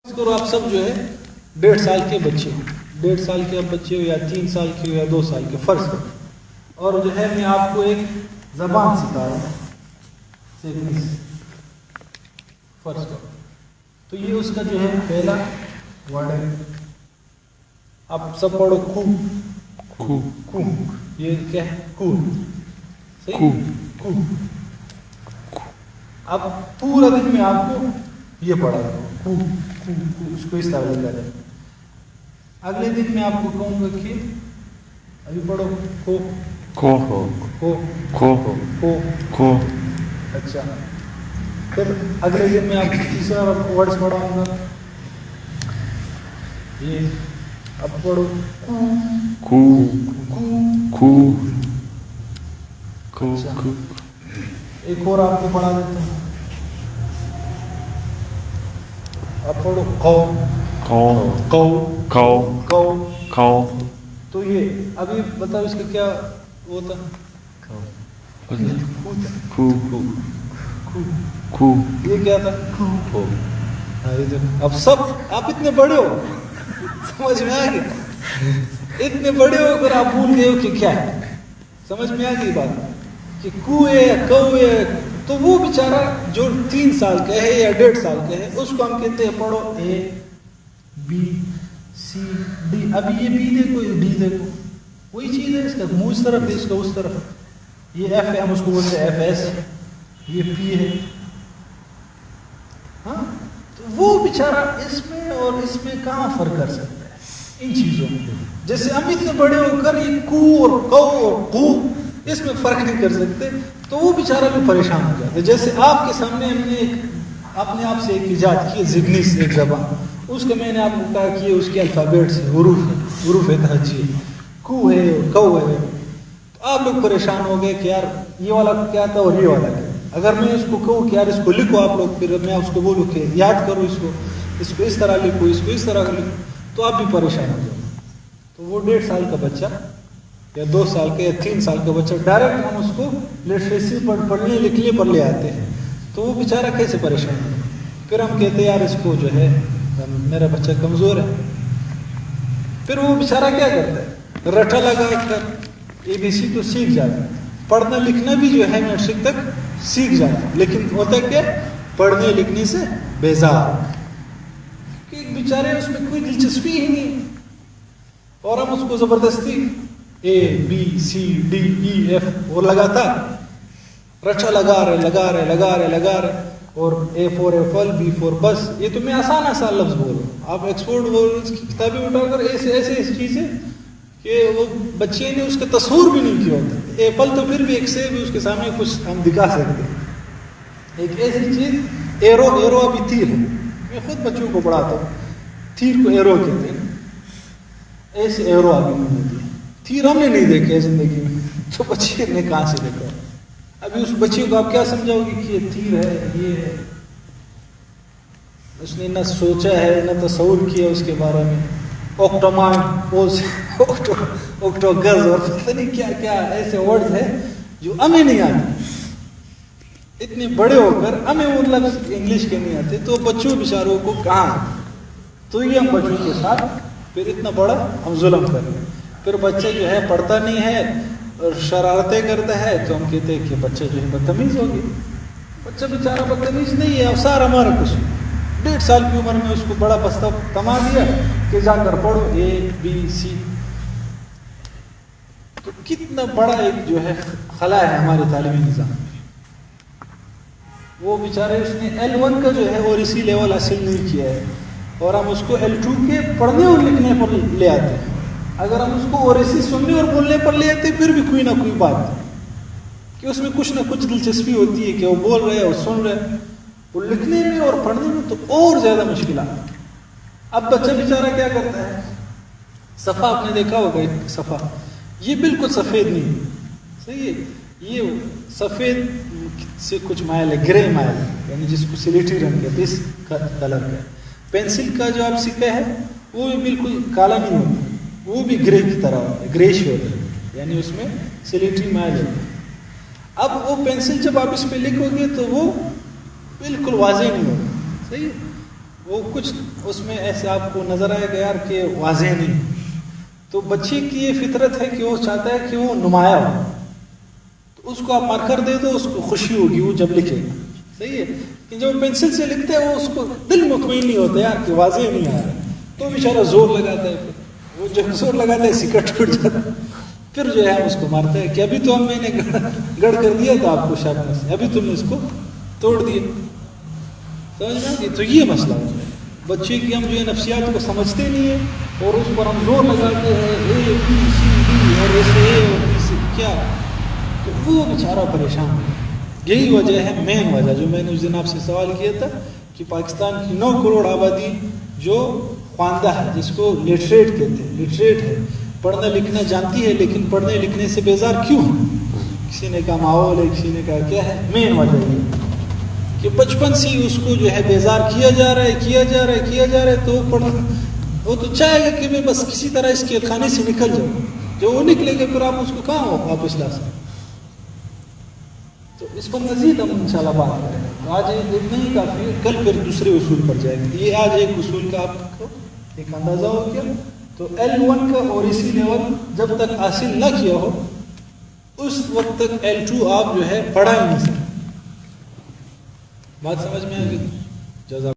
کرو آپ سب جو ہے 1.5 سال کے بچے ہو، 1.5 سال کے اب بچے ہو یا 3 سال کے ہو یا 2 سال کے فرض کرو، اور جو ہے میں آپ کو ایک زبان سکھا رہا ہوں فرض کرو، تو یہ اس کا جو ہے پہلا ورڈ ہے. آپ سب پڑھو کو، کو کو یہ کیا ہے؟ کو صحیح کو. اب پورا دن میں آپ کو یہ پڑھا کو اس کو اس طرح لکھا جائے. اگلے دن میں آپ کو کہوں گا کہ ابھی پڑھو کو کو کو کو کو کو. اچھا، پھر اگلے دن میں آپ کو تیسرا ورڈس پڑھاؤں گا یہ. اب پڑھو کو کو کو اچھا. کو. ایک اور آپ کو پڑھا دیتا ہوں. اب پڑھو قو کو قو کو قو. کو. تو یہ ابھی بتاؤ اس کا کیا ہوتا؟ کو کو. یہ کیا تھا؟ اب سب آپ اتنے بڑے ہو، سمجھ میں آ گئی؟ اتنے بڑے ہو کر آپ بھول گئے ہو کہ کیا ہے. سمجھ میں آ گئی بات کہ کو ہے یا کو ہے. تو وہ بیچارہ جو 3 سال کا ہے یا 1.5 سال کا ہے اس کو ہم کہتے ہیں پڑھو اے بی سی ڈی. ابھی یہ بی دیکھو یہ ڈی دیکھو، وہی چیز ہے. اس کا منہ اس طرف ہے، اس کا اس طرف. یہ ایف ہے، ہم اس کو بولتے ہیں ایف ایس. یہ پی ہے. ہاں، تو وہ بیچارہ اس میں اور اس میں کہاں فرق کر سکتا ہے ان چیزوں میں؟ جیسے ہم اتنے بڑے ہو کر یہ کو اور کو اور قو اس میں فرق نہیں کر سکتے، تو وہ بیچارہ بھی پریشان ہو جاتا ہے. جیسے آپ کے سامنے ہم نے اپنے آپ سے ایک ایجاد کی زگنیس ایک زبان، اس کو میں نے آپ کو کہا کہ اس کے الفابیٹس حروف ہے تہجی کو ہے کو ہے. تو آپ لوگ پریشان ہو گئے کہ یار یہ والا کیا تھا اور یہ والا کیا. اگر میں اس کو کہوں کہ یار اس کو لکھو آپ لوگ، پھر میں اس کو بولوں کہ یاد کرو اس کو اس طرح لکھو، اس کو اس طرح لکھو، تو آپ بھی پریشان ہو جاؤ. تو وہ 1.5 سال کا بچہ یا 2 سال کا یا 3 سال کا بچہ ڈائریکٹ ہم اس کو لٹریسی پڑھنے لکھنے پر لے آتے ہیں، تو وہ بیچارہ کیسے پریشان ہے. پھر ہم کہتے ہیں یار اس کو جو ہے میرا بچہ کمزور ہے. پھر وہ بیچارہ کیا کرتا ہے؟ رٹا لگا کر اے بی سی تو سیکھ جاتا ہے، پڑھنا لکھنا بھی جو ہے میٹرک تک سیکھ جاتا ہے، لیکن ہوتا کیا پڑھنے لکھنے سے بیزار کہ ایک بیچارے اس میں کوئی دلچسپی ہی نہیں. اور ہم اس کو زبردستی A B C D E F اور لگاتار رچا لگا رہے اور A for apple B for بس. یہ تو میں آسان لفظ بول رہا ہوں. آپ ایکسپورٹ ورڈز کی کتابیں اٹھا کر ایسے چیزیں کہ وہ بچے نے اس کا تصور بھی نہیں کیا ہوتا. ایپل تو پھر بھی ایک سے بھی اس کے سامنے کچھ ہم دکھا سکتے ہیں. ایک ایسی چیز ایرو ابھی تیر ہے، میں خود بچوں کو پڑھاتا ہوں، تیر کو ایرو کہتے ہیں. ایسے ایرو ابھی نہیں ہوتی ہے. تیر ہم نے نہیں دیکھے زندگی میں، تو بچے نے کہاں سے دیکھا؟ ابھی اس بچے کو آپ کیا سمجھاؤ گے کہ یہ تیر ہے یہ ہے؟ اس نے نہ سوچا ہے نہ تصور کیا اس کے بارے میں. اوکٹوگز اور پتہ نہیں کیا کیا ایسے ورڈز ہیں جو ہمیں نہیں آتے. اتنے بڑے ہو کر ہمیں وہ لفظ انگلش کے نہیں آتے، تو بچوں بیچاروں کو کہاں. تو یہ ہم بچوں کے ساتھ پھر اتنا بڑا ہم ظلم کر رہے ہیں. پھر بچہ جو ہے پڑھتا نہیں ہے اور شرارتیں کرتا ہے، تو ہم کہتے ہیں کہ بچہ جو ہے بدتمیز ہو گیا. بچہ بیچارہ بدتمیز نہیں ہے، افسار ہمارا کچھ 1.5 سال کی عمر میں اس کو بڑا بستہ تما دیا کہ جا کر پڑھو اے بی سی. تو کتنا بڑا ایک جو ہے خلا ہے ہمارے تعلیمی نظام میں. وہ بیچارے اس نے L1 کا جو ہے اور اسی لیول حاصل نہیں کیا ہے، اور ہم اس کو L2 کے پڑھنے اور لکھنے پر لے آتے ہیں. اگر ہم اس کو اور اسی سننے اور بولنے پر لے آتے پھر بھی کوئی نہ کوئی بات کہ اس میں کچھ نہ کچھ دلچسپی ہوتی ہے کہ وہ بول رہے ہیں اور سن رہے ہیں. وہ لکھنے میں اور پڑھنے میں تو اور زیادہ مشکلات. اب بچہ بیچارہ کیا کرتا ہے؟ صفحہ آپ نے دیکھا ہوگا، ایک صفحہ یہ بالکل سفید نہیں ہے، صحیح ہے، یہ سفید سے کچھ مائل ہے، گرے مائل ہے، یعنی جس کو سلیٹی رنگ ہے، اس کلر کا. پینسل کا جو آپ سکہ ہے وہ بھی بالکل کالا نہیں ہوتا، وہ بھی گرے کی طرح ہوتا ہے، گریش ہوتا ہے، یعنی اس میں سلیٹی مائل ہوتا ہے. اب وہ پینسل جب آپ اس پہ لکھو گے تو وہ بالکل واضح نہیں ہوگا، صحیح ہے. وہ کچھ اس میں ایسے آپ کو نظر آئے گا یار کہ واضح نہیں. تو بچے کی یہ فطرت ہے کہ وہ چاہتا ہے کہ وہ نمایاں ہو. تو اس کو آپ مارکر دے دو، اس کو خوشی ہوگی وہ جب لکھے گا. صحیح ہے کہ جب پینسل سے لکھتے ہیں وہ اس کو دل مطمئن نہیں ہوتا یار کہ واضح نہیں آ رہا، تو بیچارہ زور لگاتا ہے. پھر وہ جب زور لگاتا ہے سکہ ٹوٹ جاتا ہے. پھر جو ہے اس کو مارتا ہے کہ ابھی تو میں نے گڑ کر دیا تھا آپ کو شاید سے، ابھی تم نے اس کو توڑ دیا. سمجھ میں آئی؟ تو یہ مسئلہ ہے بچے کی، ہم جو ہے نفسیات کو سمجھتے نہیں ہیں اور اس پر ہم زور لگاتے ہیں اے بی سی ڈی اور ایسے اے اور بی سی کیا، تو وہ بیچارہ پریشان ہے. یہی وجہ ہے، مین وجہ جو میں نے اس دن آپ سے سوال کیا تھا کہ پاکستان کی 9 کروڑ آبادی جو خواندہ ہے، جس کو لٹریٹ کہتے ہیں، لٹریٹ ہے، پڑھنا لکھنا جانتی ہے لیکن پڑھنے لکھنے سے بیزار کیوں ہے؟ کسی نے کہا ماحول ہے، کسی نے کہا کیا ہے. مین وجہ یہ کہ بچپن سے ہی اس کو جو ہے بیزار کیا جا رہا ہے تو وہ تو چاہے گا کہ میں بس کسی طرح اس کے کھانے سے نکل جاؤں. جو وہ نکلے گا پھر آپ اس کو کہاں ہو واپس لا سکتے. تو اس پر مزید ہم انشاءاللہ بات کریں گے. تو آج اتنا ہی کافی ہے، کل پھر دوسرے اصول پر جائیں گے. یہ آج ایک اصول کا آپ کو ایک اندازہ ہو گیا. تو L1 کا اور اسی لیول جب تک حاصل نہ کیا ہو اس وقت تک L2 آپ جو ہے پڑھا ہی نہیں سکتے. بات سمجھ میں آ گئی؟ جزاک